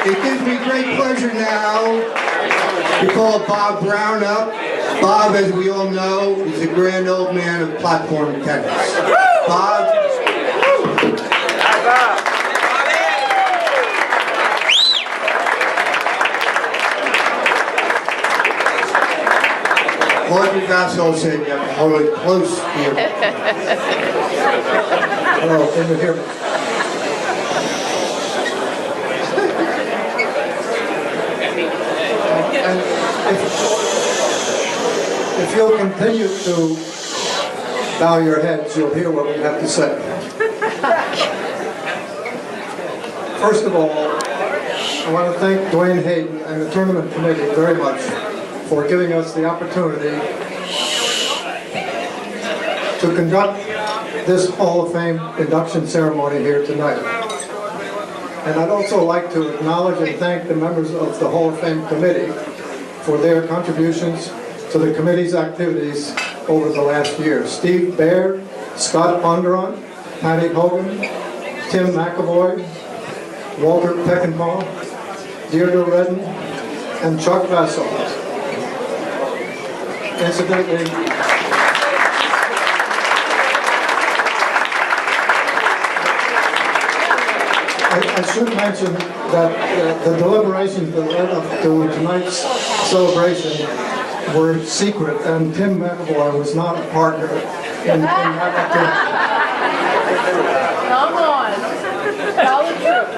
It gives me great pleasure now to call Bob Browne up. Bob, as we all know, is a grand old man of platform tennis. Bob. Audrey Vassal said you have to hold it close here. Hello, can you hear me? And if you'll continue to bow your heads, you'll hear what we have to say. First of all, I want to thank Dwayne Hayden and the tournament committee very much for giving us the opportunity to conduct this Hall of Fame induction ceremony here tonight. And I'd also like to acknowledge and thank the members of the Hall of Fame committee for their contributions to the committee's activities over the last year. Steve Baird, Scott Ponderon, Patty Hogan, Tim McAvoy, Walter Peckinpah, Deirdre Redden, and Chuck Vassal. Incidentally, I should mention that the deliberations that led up to tonight's celebration were secret, and Tim McAvoy was not a partner in that activity. Come on, tell the truth.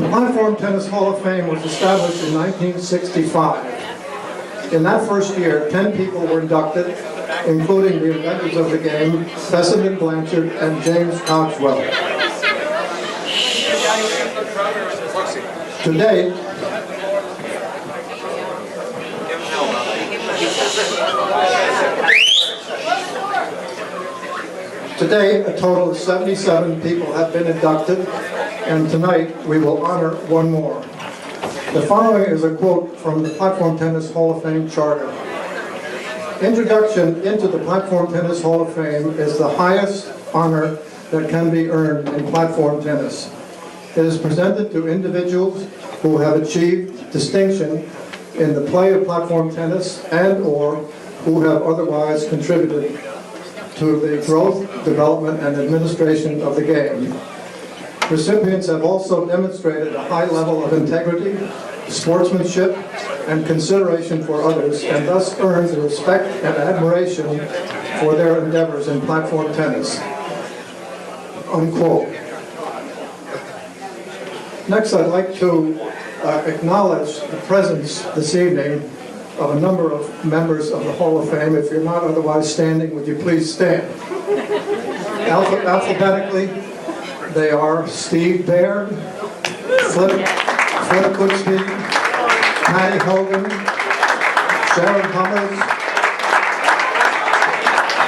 The Platform Tennis Hall of Fame was established in 1965. In that first year, 10 people were inducted, including the inventors of the game, Fessenden Blanchard and James Cogswell. Today, a total of 77 people have been inducted, and tonight we will honor one more. The following is a quote from the Platform Tennis Hall of Fame Charter. Introduction into the Platform Tennis Hall of Fame is the highest honor that can be earned in platform tennis. It is presented to individuals who have achieved distinction in the play of platform tennis and/or who have otherwise contributed to the growth, development, and administration of the game. Recipients have also demonstrated a high level of integrity, sportsmanship, and consideration for others, and thus earned the respect and admiration for their endeavors in platform tennis. Unquote. Next, I'd like to acknowledge the presence this evening of a number of members of the Hall of Fame. If you're not otherwise standing, would you please stand? Alphabetically, they are Steve Baird, Flip Kutzke, Patty Hogan, Sharon Hummers,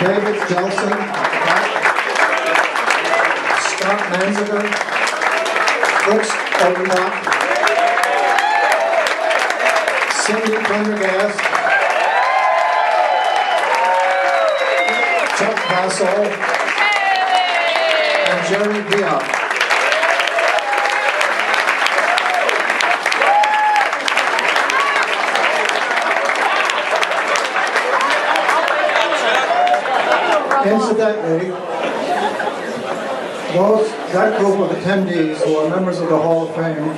David Jelson, Scott Manziger, Fritz Overbach, Cindy Prendergast, Chuck Vassal, and Jeremy Biot. Incidentally, that group of attendees who are members of the Hall of Fame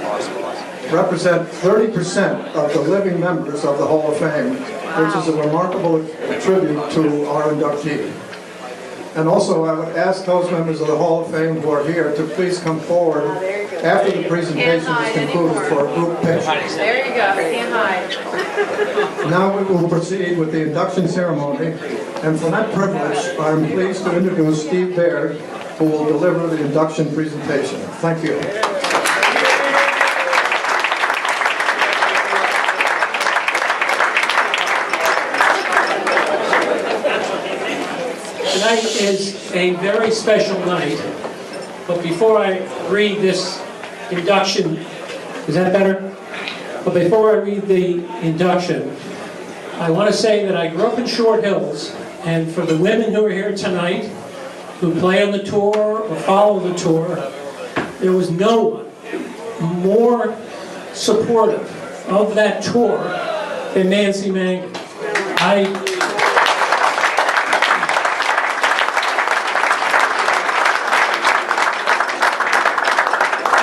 represent 30% of the living members of the Hall of Fame, which is a remarkable tribute to our inductee. And also, I would ask those members of the Hall of Fame who are here to please come forward after the presentation is concluded for a group picture. There you go, stand high. Now we will proceed with the induction ceremony, and for that privilege, I am pleased to introduce Steve Baird, who will deliver the induction presentation. Thank you. Tonight is a very special night, but before I read this induction, is that better? But before I read the induction, I want to say that I grew up in Short Hills, and for the women who are here tonight, who play on the tour or follow the tour, there was no one more supportive of that tour than Nancy Mangan.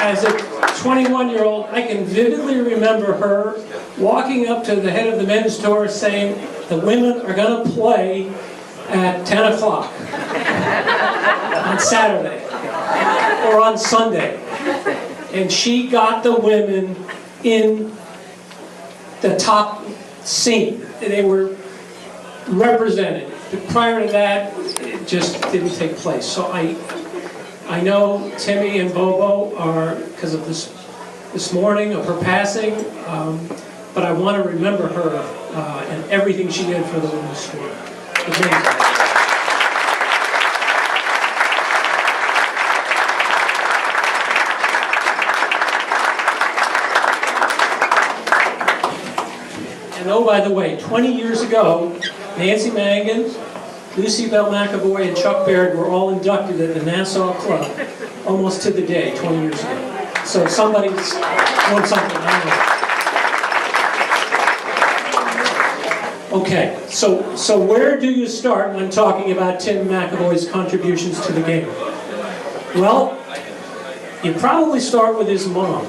As a 21-year-old, I can vividly remember her walking up to the head of the men's tour saying, the women are going to play at 10 o'clock on Saturday or on Sunday. And she got the women in the top scene. They were represented. But prior to that, it just didn't take place. So I know Timmy and Bobo are, because of this morning of her passing, but I want to remember her and everything she did for the women's sport. Amazing. And oh, by the way, 20 years ago, Nancy Mangan, Lucy Bell McAvoy, and Chuck Baird were all inducted at the Nassau Club almost to the day, 20 years ago. So somebody's doing something, I don't know. Okay, so where do you start when talking about Tim McAvoy's contributions to the game? Well, you probably start with his mom,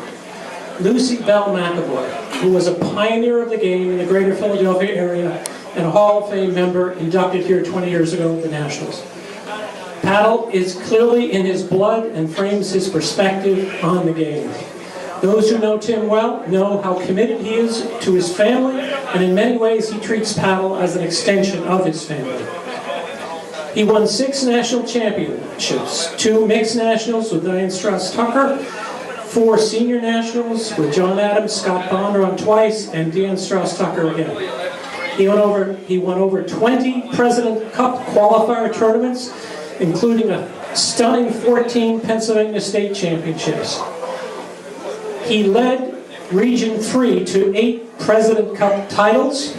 Lucy Bell McAvoy, who was a pioneer of the game in the greater Philadelphia area and a Hall of Fame member inducted here 20 years ago at the Nationals. Paddle is clearly in his blood and frames his perspective on the game. Those who know Tim well know how committed he is to his family, and in many ways he treats paddle as an extension of his family. He won 6 national championships, 2 mixed nationals with Diane Strauss-Tucker, 4 senior nationals with John Adams, Scott Bondurant twice, and Diane Strauss-Tucker again. He won over 20 President Cup qualifier tournaments, including a stunning 14 Pennsylvania State Championships. He led Region 3 to 8 President Cup titles,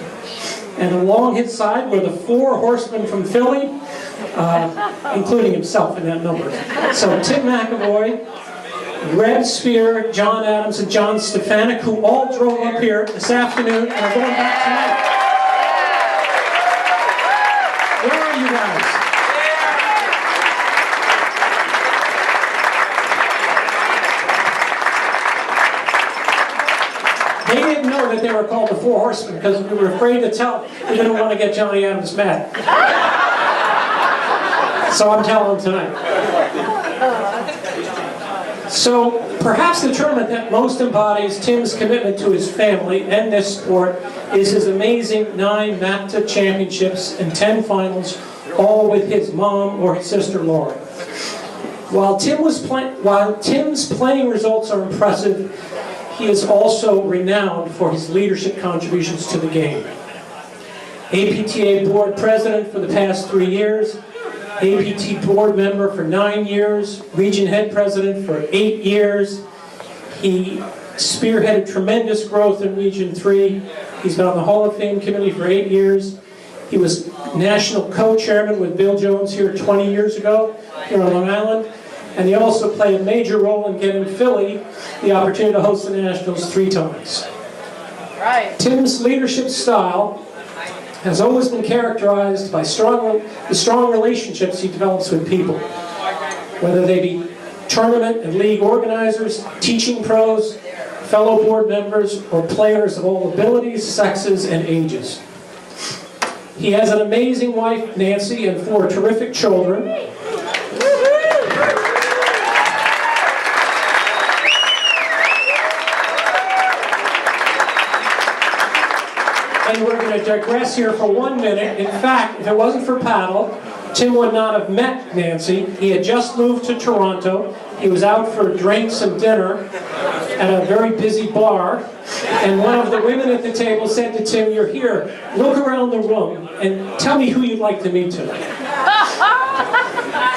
and along his side were the 4 horsemen from Philly, including himself in that number. So Tim McAvoy, Red Spear, John Adams, and John Stefanik, who all drove up here this afternoon and are going back tonight. Where are you guys? They didn't know that they were called the 4 Horsemen because we were afraid to tell. We didn't want to get Johnny Adams mad. So I'm telling them tonight. So perhaps the tournament that most embodies Tim's commitment to his family and this sport is his amazing 9 APTA championships and 10 finals, all with his mom or his sister Laura. While Tim's playing results are impressive, he is also renowned for his leadership contributions to the game. APTA Board President for the past 3 years, APT Board Member for 9 years, Region Head President for 8 years. He spearheaded tremendous growth in Region 3. He's been on the Hall of Fame Committee for 8 years. He was National Co-Chairman with Bill Jones here 20 years ago, here on Long Island. And he also played a major role in getting Philly the opportunity to host the Nationals 3 times. Right. Tim's leadership style has always been characterized by the strong relationships he develops with people, whether they be tournament and league organizers, teaching pros, fellow board members, or players of all abilities, sexes, and ages. He has an amazing wife, Nancy, and 4 terrific children. And we're going to digress here for 1 minute. In fact, if it wasn't for paddle, Tim would not have met Nancy. He had just moved to Toronto. He was out for drinks and dinner at a very busy bar. And one of the women at the table said to Tim, "You're here. Look around the room and tell me who you'd like to meet tonight."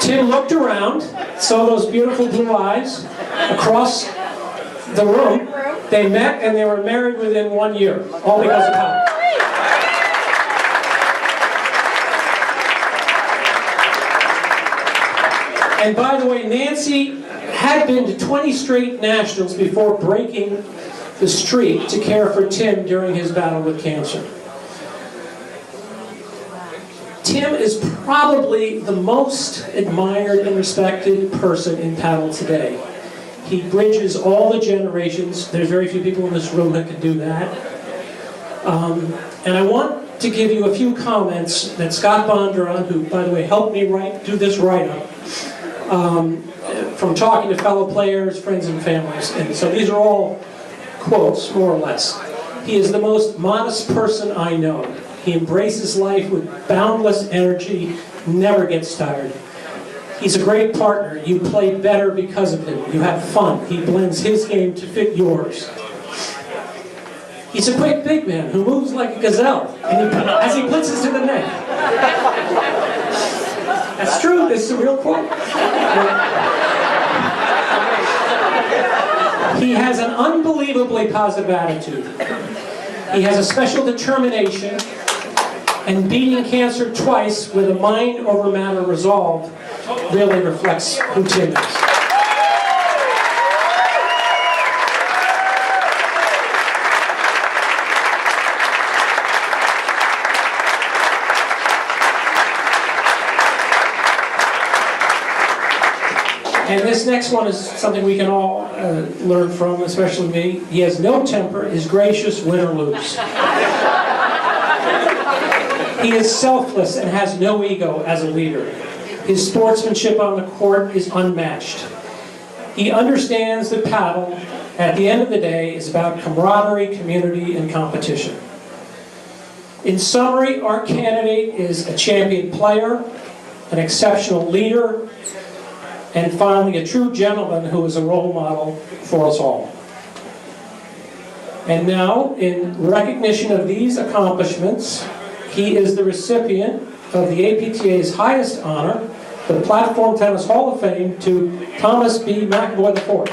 Tim looked around, saw those beautiful blue eyes across the room. They met and they were married within 1 year, all because of paddle. And by the way, Nancy had been to 20 straight nationals before breaking the street to care for Tim during his battle with cancer. Tim is probably the most admired and respected person in paddle today. He bridges all the generations. There's very few people in this room that can do that. And I want to give you a few comments that Scott Bondurant, who, by the way, helped me do this write-up, from talking to fellow players, friends, and families. And so these are all quotes, more or less. He is the most modest person I know. He embraces life with boundless energy, never gets tired. He's a great partner. You play better because of him. You have fun. He blends his game to fit yours. He's a quick big man who moves like a gazelle as he blitzes to the net. That's true. This is a real quote. He has an unbelievably positive attitude. He has a special determination, and beating cancer twice with a mind over matter resolve really reflects who Tim is. And this next one is something we can all learn from, especially me. He has no temper, is gracious, win or lose. He is selfless and has no ego as a leader. His sportsmanship on the court is unmatched. He understands that paddle, at the end of the day, is about camaraderie, community, and competition. In summary, our candidate is a champion player, an exceptional leader, and finally, a true gentleman who is a role model for us all. And now, in recognition of these accomplishments, he is the recipient of the APTA's highest honor, the Platform Tennis Hall of Fame, to Thomas B. McAvoy IV.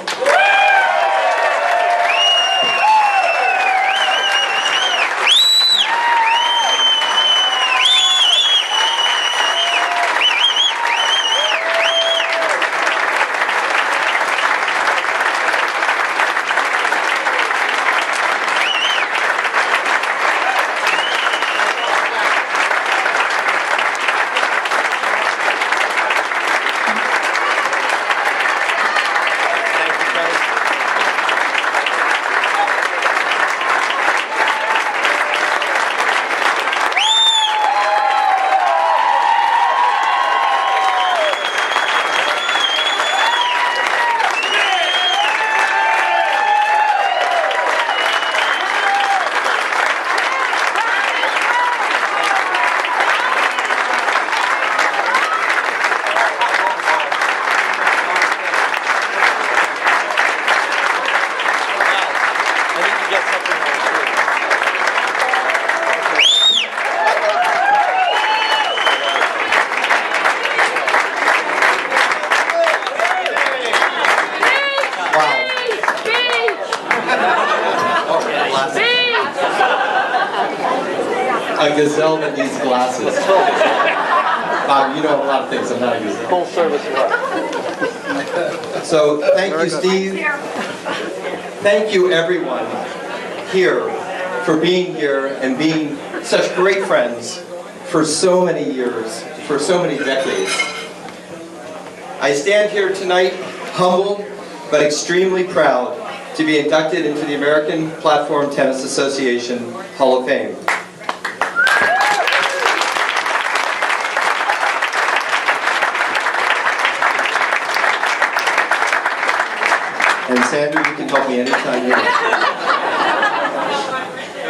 A gazelle that needs glasses. Bob, you know a lot of things. I'm not a gazelle. Full service rep. So thank you, Steve. Thank you, everyone here, for being here and being such great friends for so many years, for so many decades. I stand here tonight humbled but extremely proud to be inducted into the American Platform Tennis Association Hall of Fame. And Sandra, you can help me anytime you want.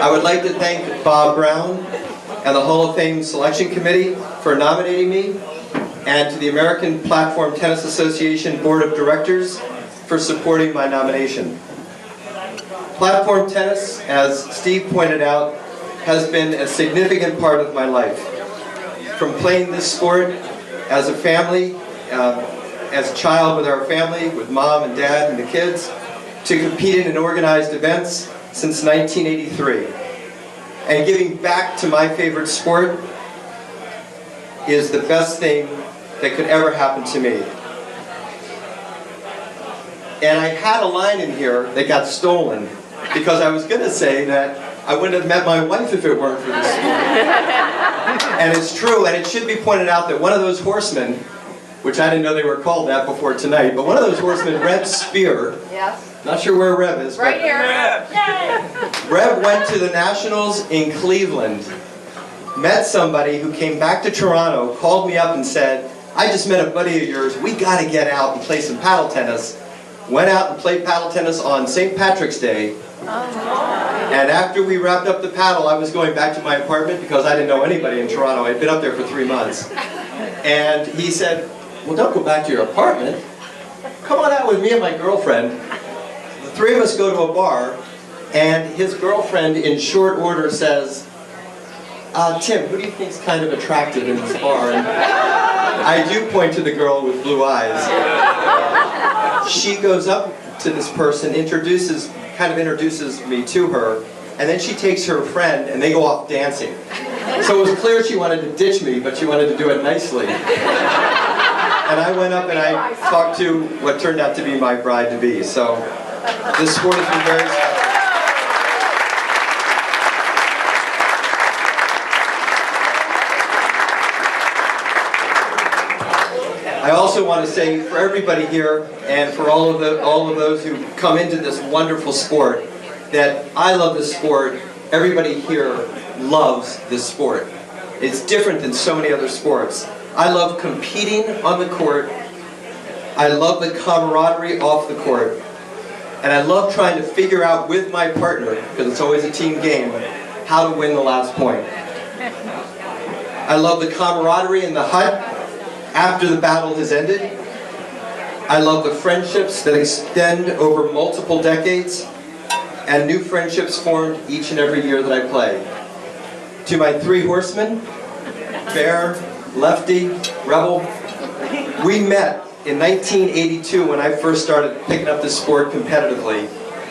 I would like to thank Bob Browne and the Hall of Fame Selection Committee for nominating me, and to the American Platform Tennis Association Board of Directors for supporting my nomination. Platform tennis, as Steve pointed out, has been a significant part of my life. From playing this sport as a family, as a child with our family, with mom and dad and the kids, to competing in organized events since 1983. And giving back to my favorite sport is the best thing that could ever happen to me. And I had a line in here that got stolen, because I was going to say that I wouldn't have met my wife if it weren't for this sport. And it's true, and it should be pointed out that one of those horsemen, which I didn't know they were called that before tonight, but one of those horsemen, Reb Spear, Yes. not sure where Reb is, Right but here. Reb went to the Nationals in Cleveland, met somebody who came back to Toronto, called me up and said, I just met a buddy of yours, we got to get out and play some paddle tennis. Went out and played paddle tennis on St. Patrick's Day. And after we wrapped up the paddle, I was going back to my apartment because I didn't know anybody in Toronto. I'd been up there for 3 months. And he said, well, don't go back to your apartment. Come on out with me and my girlfriend. The three of us go to a bar, and his girlfriend in short order says, Tim, who do you think's kind of attractive in this bar? And I do point to the girl with blue eyes. She goes up to this person, kind of introduces me to her, and then she takes her friend and they go off dancing. So it was clear she wanted to ditch me, but she wanted to do it nicely. And I went up and I talked to what turned out to be my bride-to-be. So this sport has been very special. I also want to say for everybody here and for all of those who come into this wonderful sport that I love this sport. Everybody here loves this sport. It's different than so many other sports. I love competing on the court. I love the camaraderie off the court. And I love trying to figure out with my partner, because it's always a team game, how to win the last point. I love the camaraderie in the hut after the battle has ended. I love the friendships that extend over multiple decades and new friendships formed each and every year that I play. To my three horsemen, Bear, Lefty, Rebel, we met in 1982 when I first started picking up this sport competitively,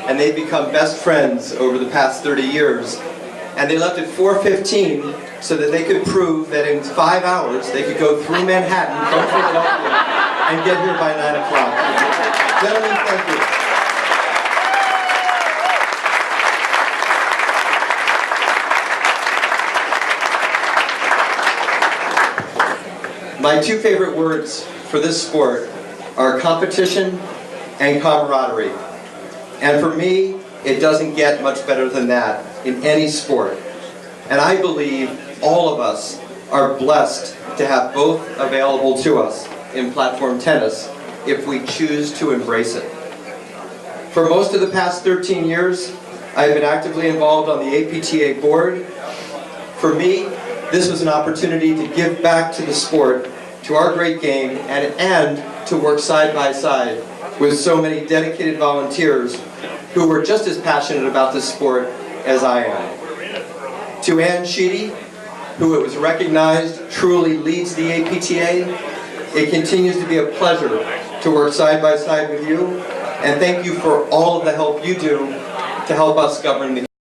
and they've become best friends over the past 30 years. And they left at 4:15 so that they could prove that in 5 hours they could go through Manhattan from Philadelphia and get here by 9 o'clock. Gentlemen, thank you. My two favorite words for this sport are competition and camaraderie. And for me, it doesn't get much better than that in any sport. And I believe all of us are blessed to have both available to us in platform tennis if we choose to embrace it. For most of the past 13 years, I've been actively involved on the APTA board. For me, this was an opportunity to give back to the sport, to our great game, and to work side by side with so many dedicated volunteers who were just as passionate about this sport as I am. To Ann Sheedy, who it was recognized truly leads the APTA, it continues to be a pleasure to work side by side with you, and thank you for all of the help you do to help us govern the